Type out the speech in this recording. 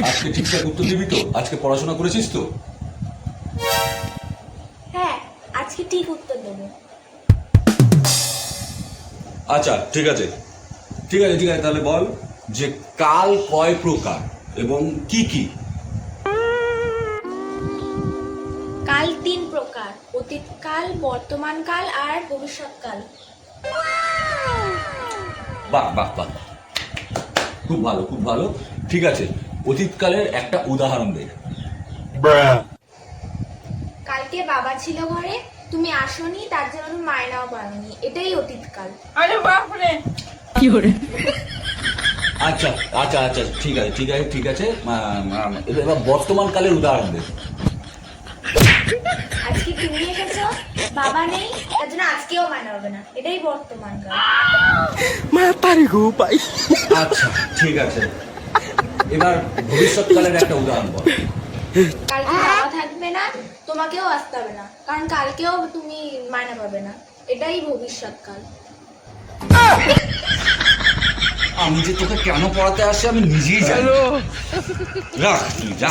আজকে ঠিকঠাক উত্তর দিবি তো? আজকে পড়াশোনা করেছিস তো? হ্যাঁ, আজকে ঠিক উত্তর দেবো। আচ্ছা ঠিক আছে ঠিক আছে ঠিক আছে, তাহলে বল যে কাল কয় প্রকার এবং কি কি? কাল 3 প্রকার: অতীতকাল, বর্তমানকাল আর ভবিষ্যৎকাল। বাহ বাহ বাহ, খুব ভালো খুব ভালো। ঠিক আছে, অতীতকালের একটা উদাহরণ দে। কালকে বাবা ছিল ঘরে, তুমি আসোনি, তার জন্য তুমি মায়নাও পাওনি, এটাই অতীতকাল। আরে বাপরে, আচ্ছা আচ্ছা আচ্ছা ঠিক আছে ঠিক আছে ঠিক আছে, এবার বর্তমান কালের উদাহরণ দে। আজকে তুমি এসেছো, বাবা নেই, তার জন্য আজকেও মায়না হবে না, এটাই বর্তমানকাল। আচ্ছা ঠিক আছে, এবার ভবিষ্যৎকালের একটা উদাহরণ বল। কালকে বাবা থাকবে না, তোমাকেও আসতে হবে না, কারণ কালকেও তুমি মায়না পাবে না, এটাই ভবিষ্যৎকাল। আমি যে তোকে কেন পড়াতে আসি আমি নিজেই জানি। রাখ তুই যা।